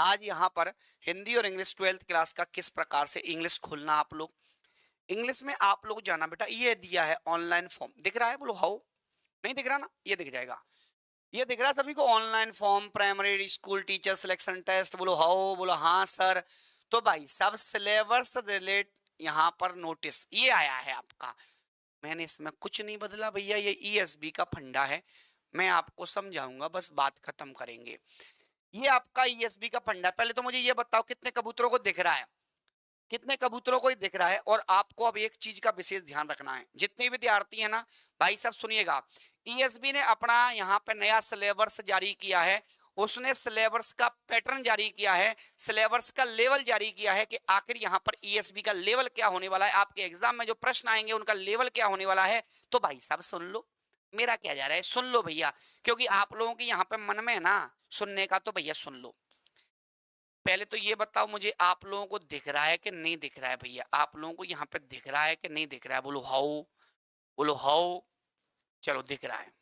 आज यहाँ पर हिंदी और इंग्लिश 12th क्लास का किस प्रकार से इंग्लिश खोलना आप लोग। इंग्लिश में आप लोग जाना बेटा, ये दिया है ऑनलाइन फॉर्म, दिख रहा है, बोलो हाउ। नहीं दिख रहा ना, ये दिख जाएगा। ये दिख रहा है सभी को, online form primary school teacher selection test, बोलो हाउ, बोलो हाँ सर। तो भाई सब सिलेबस रिलेट यहाँ पर नोटिस ये आया है आपका। मैंने इसमें कुछ नहीं बदला भैया, ये ईएसबी का फंडा है। मैं आपको समझाऊंगा, बस बात खत्म करेंगे। ये आपका ईएसबी का फंडा है। पहले तो मुझे ये बताओ कितने कबूतरों को दिख रहा है, कितने कबूतरों को ही दिख रहा है। और आपको अब एक चीज का विशेष ध्यान रखना है, जितने विद्यार्थी हैं ना भाई सब सुनिएगा। ईएसबी ने अपना यहाँ पे नया सिलेबस जारी किया है। उसने सिलेबस का पैटर्न जारी किया है, सिलेबस का लेवल जारी किया है कि आखिर यहाँ पर ईएसबी का लेवल क्या होने वाला है, आपके एग्जाम में जो प्रश्न आएंगे उनका लेवल क्या होने वाला है। तो भाई साहब सुन लो, मेरा क्या जा रहा है, सुन लो भैया। क्योंकि आप लोगों के यहाँ पे मन में है ना सुनने का, तो भैया सुन लो। पहले तो ये बताओ मुझे, आप लोगों को दिख रहा है कि नहीं दिख रहा है भैया, आप लोगों को यहाँ पे दिख रहा है कि नहीं दिख रहा है, बोलो हाउ, बोलो हाउ। चलो दिख रहा है,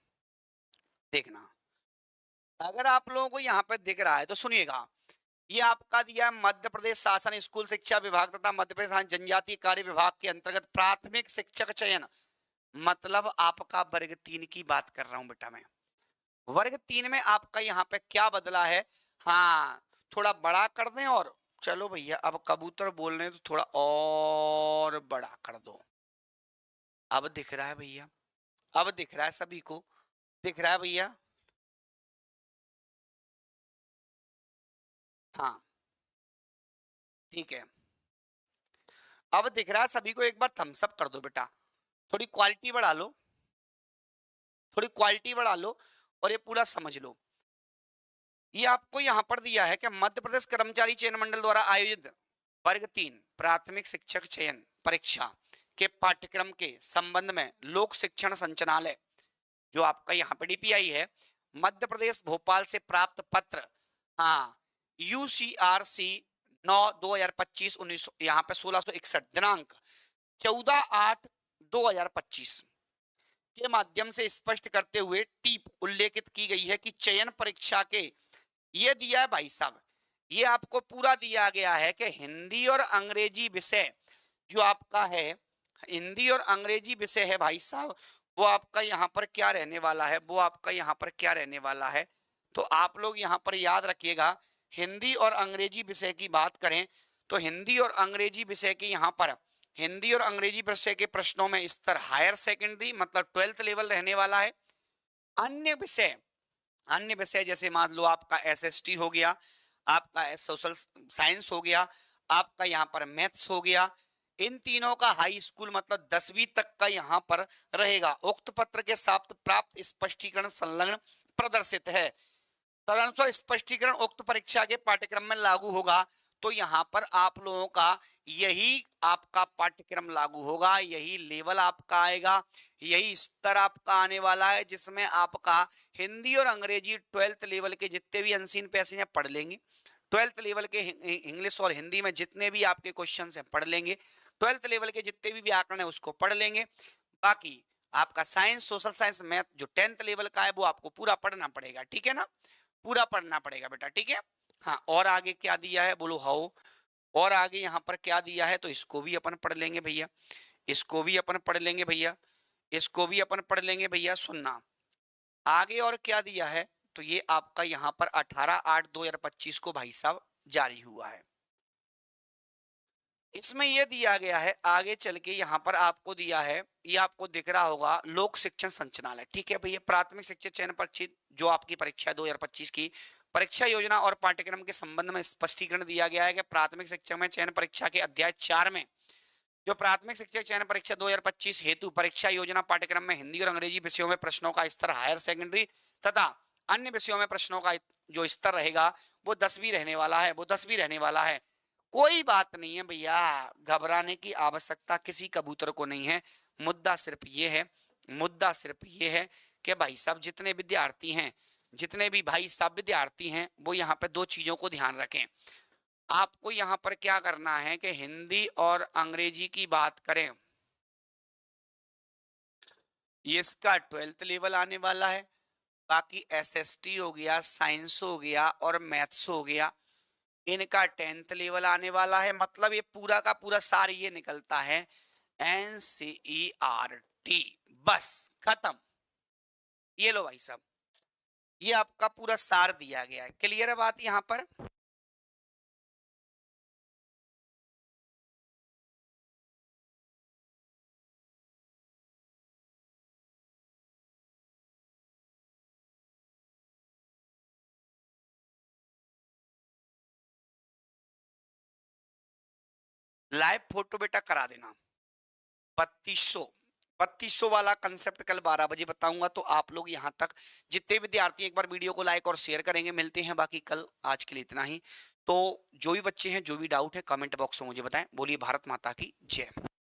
देखना। अगर आप लोगों को यहाँ पे दिख रहा है तो सुनिएगा। ये आपका दिया है मध्य प्रदेश शासन स्कूल शिक्षा विभाग तथा मध्य प्रदेश शासन जनजातीय कार्य विभाग के अंतर्गत प्राथमिक शिक्षक चयन। मतलब आपका वर्ग 3 की बात कर रहा हूं बेटा मैं। वर्ग 3 में आपका यहाँ पे क्या बदला है। हाँ, थोड़ा बड़ा कर दें। और चलो भैया, अब कबूतर बोल रहे हैं तो थोड़ा और बड़ा कर दो। अब दिख रहा है भैया, अब दिख रहा है सभी को, दिख रहा है भैया। हाँ ठीक है, अब दिख रहा है सभी को। एक बार थम्स अप कर दो बेटा, थोड़ी क्वालिटी बढ़ा लो, थोड़ी क्वालिटी बढ़ा लो और ये पूरा समझ लो। ये आपको यहाँ पर दिया है कि मध्य प्रदेश कर्मचारी चयन मंडल द्वारा आयोजित वर्ग 3 प्राथमिक शिक्षक चयन परीक्षा के पाठ्यक्रम के संबंध में लोक शिक्षण संचालनालय, जो आपका यहाँ पे डीपीआई है, मध्य प्रदेश भोपाल से प्राप्त पत्र। हाँ, यूसीआरसी 9/2025 19 यहाँ पे 1661 दिनांक 14/8/2025 के माध्यम से स्पष्ट करते हुए टीप उल्लेखित की गई है कि चयन परीक्षा के, ये दिया है भाई साहब, ये आपको पूरा दिया गया है कि हिंदी और अंग्रेजी विषय जो आपका है, हिंदी और अंग्रेजी विषय है भाई साहब, वो आपका यहाँ पर क्या रहने वाला है, वो आपका यहाँ पर क्या रहने वाला है। तो आप लोग यहाँ पर याद रखिएगा, हिंदी और अंग्रेजी विषय की बात करें तो हिंदी और अंग्रेजी विषय के यहाँ पर, हिंदी और अंग्रेजी विषय के प्रश्नों में स्तर हायर सेकेंडरी मतलब 12th लेवल रहने वाला है। अन्य विषय, अन्य विषय जैसे मान लो आपका एसएसटी हो गया, आपका सोशल साइंस हो गया, आपका यहाँ पर मैथ्स हो गया, इन तीनों का हाई स्कूल मतलब 10वीं तक का यहाँ पर रहेगा। उक्त पत्र के साथ प्राप्त स्पष्टीकरण संलग्न प्रदर्शित है। तदनुसार स्पष्टीकरण उक्त परीक्षा के पाठ्यक्रम में लागू होगा। तो यहाँ पर आप लोगों का यही आपका पाठ्यक्रम लागू होगा, यही लेवल आपका आएगा, यही स्तर आपका आने वाला है, जिसमें आपका हिंदी और अंग्रेजी 12th लेवल के जितने भी अनसीन पैसेज हैं पढ़ लेंगे। 12th लेवल के इंग्लिश और हिंदी में जितने भी आपके क्वेश्चन हैं पढ़ लेंगे। 12th लेवल के जितने भी व्याकरण है उसको पढ़ लेंगे। बाकी आपका साइंस सोशल साइंस मैथ जो 10th लेवल का है वो आपको पूरा पढ़ना पड़ेगा, ठीक है ना, पूरा पढ़ना पड़ेगा बेटा, ठीक है। हाँ, और आगे क्या दिया है, बोलो हाउ। और आगे यहाँ पर क्या दिया है, तो इसको भी अपन पढ़ लेंगे भैया, इसको भी अपन पढ़ लेंगे भैया, इसको भी अपन पढ़ लेंगे भैया। सुनना आगे और क्या दिया है, तो ये आपका यहाँ पर 18/8/2025 को भाई साहब जारी हुआ है। इसमें यह दिया गया है, आगे चल के यहाँ पर आपको दिया है, ये आपको दिख रहा होगा लोक शिक्षण संचालनालय, ठीक है भैया। प्राथमिक शिक्षक चयन परीक्षा जो आपकी परीक्षा 2025 की परीक्षा योजना और पाठ्यक्रम के संबंध में स्पष्टीकरण दिया गया है कि प्राथमिक शिक्षक में चयन परीक्षा के अध्याय 4 में जो प्राथमिक शिक्षक चयन परीक्षा 2025 हेतु परीक्षा योजना पाठ्यक्रम में हिंदी और अंग्रेजी विषयों में प्रश्नों का स्तर हायर सेकेंडरी तथा अन्य विषयों में प्रश्नों का जो स्तर रहेगा वो 10वीं रहने वाला है, वो 10वीं रहने वाला है। कोई बात नहीं है भैया, घबराने की आवश्यकता किसी कबूतर को नहीं है। मुद्दा सिर्फ ये है, मुद्दा सिर्फ ये है कि भाई साहब जितने विद्यार्थी हैं, जितने भी भाई साहब विद्यार्थी हैं, वो यहाँ पे दो चीजों को ध्यान रखें। आपको यहाँ पर क्या करना है कि हिंदी और अंग्रेजी की बात करें, ये इसका 12th लेवल आने वाला है। बाकी एसएसटी हो गया, साइंस हो गया और मैथ्स हो गया, इनका 10th लेवल आने वाला है, मतलब ये पूरा का पूरा सार ये निकलता है NCERT। बस खत्म। ये लो भाई साहब, ये आपका पूरा सार दिया गया है। क्लियर है बात यहाँ पर? लाइव फोटो बेटा करा देना। 3200 3200 वाला कंसेप्ट कल 12 बजे बताऊंगा, तो आप लोग यहाँ तक जितने विद्यार्थी एक बार वीडियो को लाइक और शेयर करेंगे। मिलते हैं बाकी कल, आज के लिए इतना ही। तो जो भी बच्चे हैं, जो भी डाउट है, कमेंट बॉक्स में मुझे बताएं। बोलिए भारत माता की जय।